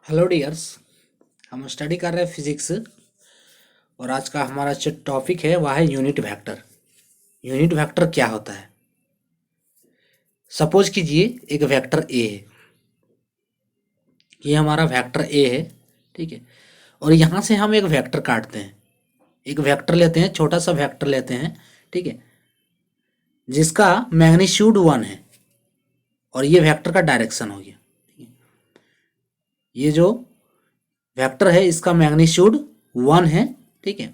Hello dears. हम study कर रहे हैं फिजिक्स और आज का हमारा जो टॉपिक है वह है यूनिट वेक्टर। यूनिट वेक्टर क्या होता है? सपोज कीजिए एक वेक्टर ए है, ये हमारा वेक्टर ए है, ठीक है। और यहाँ से हम एक वेक्टर काटते हैं, एक वेक्टर लेते हैं, छोटा सा वेक्टर लेते हैं, ठीक है, जिसका मैग्नीट्यूड 1 है और ये वेक्टर का डायरेक्शन हो गया। ठीक है? ये जो वेक्टर है इसका मैग्नीट्यूड 1 है, ठीक है,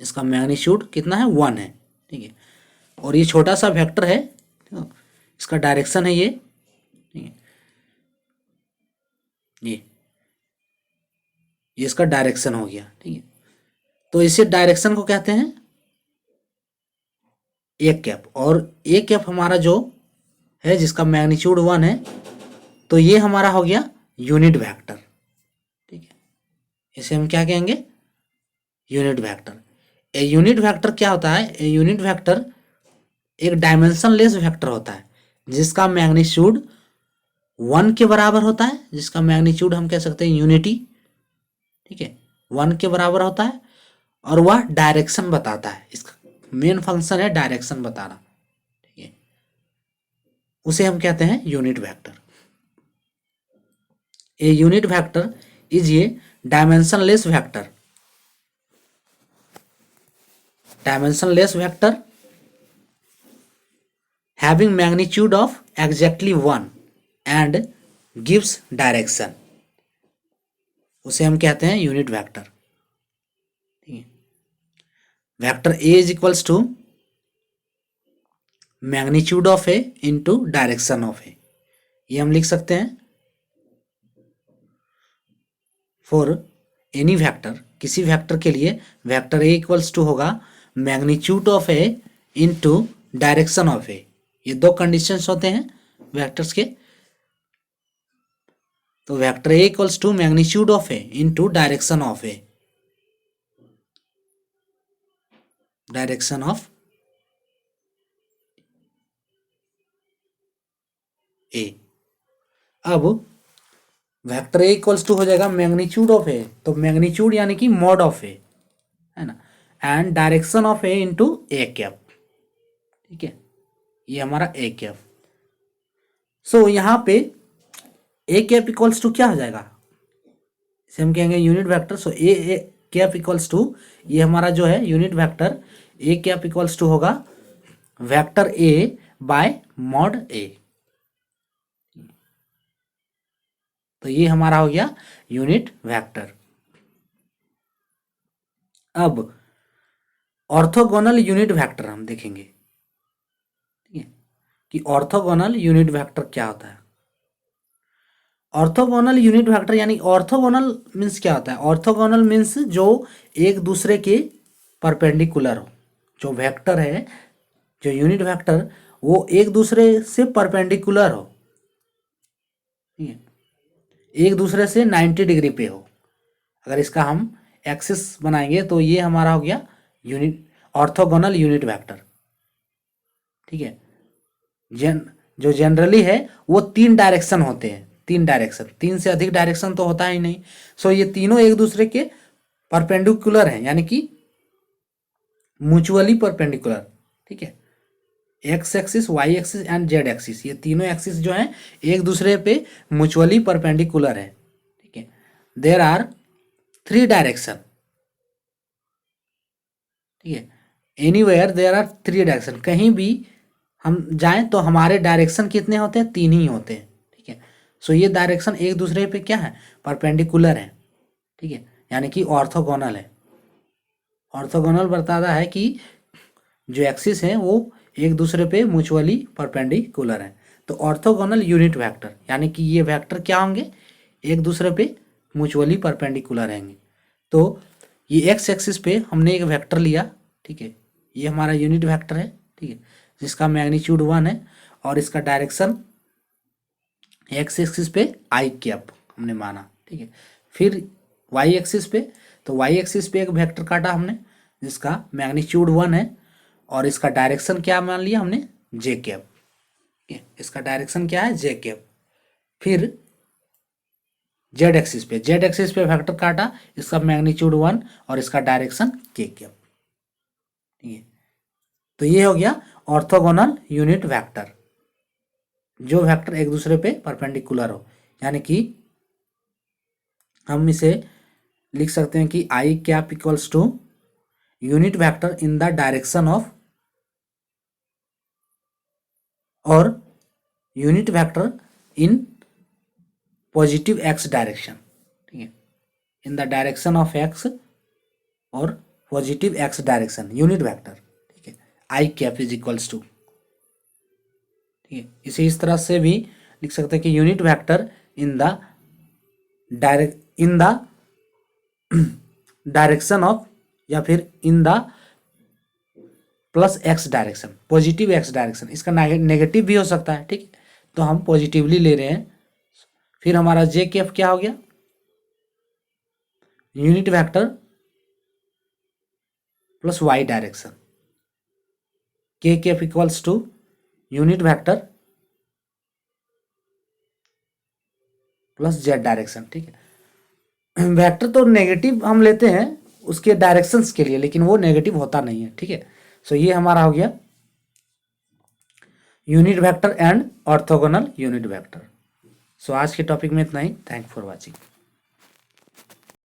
इसका मैग्नीट्यूड कितना है? 1 है, ठीक है। और ये छोटा सा वेक्टर है, इसका डायरेक्शन है ये, ठीक है, ये इसका डायरेक्शन हो गया, ठीक है। तो इसे डायरेक्शन को कहते हैं ए कैप, और ए कैप हमारा जो है जिसका मैग्नीट्यूड 1 है, तो ये हमारा हो गया यूनिट वेक्टर, ठीक है। इसे हम क्या कहेंगे? Unit vector. A unit vector क्या होता है? ए यूनिट वेक्टर एक डायमेंशनलेस वेक्टर होता है जिसका मैग्नीट्यूड 1 के बराबर होता है, जिसका मैग्नीट्यूड हम कह सकते हैं यूनिटी, ठीक है, 1 के बराबर होता है। और वह डायरेक्शन बताता है, इसका मेन फंक्शन है डायरेक्शन बताना, ठीक है। उसे हम कहते हैं unit vector. A unit vector is a dimensionless vector, dimensionless vector having magnitude of exactly 1 and gives direction, उसे हम कहते हैं यूनिट वेक्टर, ठीक है। Vector A is equals to magnitude of A into direction of A, ये हम लिख सकते हैं फॉर एनी वेक्टर, किसी वेक्टर के लिए वेक्टर ए इक्वल्स टू होगा magnitude of A into direction of A. ये दो कंडीशंस होते हैं वेक्टर्स के। तो vector A equals to magnitude of A into direction of A, direction of A. अब वेक्टर ए इक्वल्स टू हो जाएगा मैग्नीट्यूड ऑफ ए, तो मैग्नीट्यूड यानी कि मॉड ऑफ ए, है ना, and direction of A into A cap, ठीक है, ये हमारा ए कैप। सो यहाँ पे ए कैप इक्वल्स टू क्या हो जाएगा? इसे हम कहेंगे unit vector. So A cap equals to, ये हमारा जो है unit vector, A cap equals to होगा vector A by mod A. तो ये हमारा हो गया यूनिट वेक्टर। अब ऑर्थोगोनल यूनिट वेक्टर हम देखेंगे, ठीक है, कि ऑर्थोगोनल यूनिट वेक्टर क्या होता है। ऑर्थोगोनल यूनिट वेक्टर यानी ऑर्थोगोनल मीन्स क्या होता है? ऑर्थोगोनल मीन्स जो एक दूसरे के परपेंडिकुलर हो, जो वेक्टर है, जो यूनिट वेक्टर वो एक दूसरे से परपेंडिकुलर हो, ठीक है, एक दूसरे से 90 डिग्री पे हो। अगर इसका हम एक्सिस बनाएंगे तो ये हमारा हो गया यूनिट ऑर्थोगोनल यूनिट वेक्टर, ठीक है। जो जनरली है वो 3 डायरेक्शन होते हैं, 3 डायरेक्शन, 3 से अधिक डायरेक्शन तो होता ही नहीं। सो ये तीनों एक दूसरे के परपेंडिकुलर हैं, यानी कि म्यूचुअली परपेंडिकुलर, ठीक है। X axis, Y axis and Z axis, ये तीनों एक्सिस जो हैं एक दूसरे पे म्यूचुअली परपेंडिकुलर है, ठीक है। देयर आर 3 डायरेक्शन, ठीक है, एनीवेयर देयर आर 3 डायरेक्शन, कहीं भी हम जाएं तो हमारे डायरेक्शन कितने होते हैं? 3 ही होते हैं, ठीक है। सो ये डायरेक्शन एक दूसरे पे क्या है? परपेंडिकुलर है, ठीक है, यानी कि ऑर्थोगोनल है। ऑर्थोगोनल बताता है कि जो एक्सिस हैं वो एक दूसरे पे म्यूचुअली परपेंडिकुलर हैं। तो ऑर्थोगोनल यूनिट वेक्टर यानी कि ये वेक्टर क्या होंगे? एक दूसरे पे म्यूचुअली परपेंडिकुलर रहेंगे। तो ये एक्स एक्सिस पे हमने एक वेक्टर लिया, ठीक है, ये हमारा यूनिट वेक्टर है, ठीक है, जिसका मैग्नीट्यूड 1 है और इसका डायरेक्शन एक्स एक्सिस पे आई कैप हमने माना, ठीक है। फिर वाई एक्सिस पे, तो वाई एक्सिस पे एक वेक्टर काटा हमने जिसका मैग्नीट्यूड 1 है और इसका डायरेक्शन क्या मान लिया हमने? जे कैप, ठीक है, इसका डायरेक्शन क्या है? जे कैप। फिर जेड एक्सिस पे, जेड एक्सिस पे वेक्टर काटा, इसका मैग्नीट्यूड 1 और इसका डायरेक्शन के कैप, ठीक है। तो ये हो गया ऑर्थोगोनल यूनिट वेक्टर, जो वेक्टर एक दूसरे पे परपेंडिकुलर हो, यानी कि हम इसे लिख सकते हैं कि I cap equals to unit vector in the direction of, और unit vector in positive X direction, ठीक है, in the direction of X और positive X direction unit vector, ठीक है, I cap is equals to, ठीक है। इसे इस तरह से भी लिख सकते हैं कि unit vector in the direction of, या फिर in the plus x direction, positive X direction, इसका नेगेटिव भी हो सकता है, ठीक है, तो हम पॉजिटिवली ले रहे हैं। फिर हमारा जे कैप क्या हो गया, unit vector plus Y direction, K cap equals to unit vector plus Z direction, ठीक है। वेक्टर तो नेगेटिव हम लेते हैं उसके डायरेक्शंस के लिए, लेकिन वो नेगेटिव होता नहीं है, ठीक है। सो ये हमारा हो गया unit vector and orthogonal unit vector. So आज के टॉपिक में इतना ही। Thank for watching.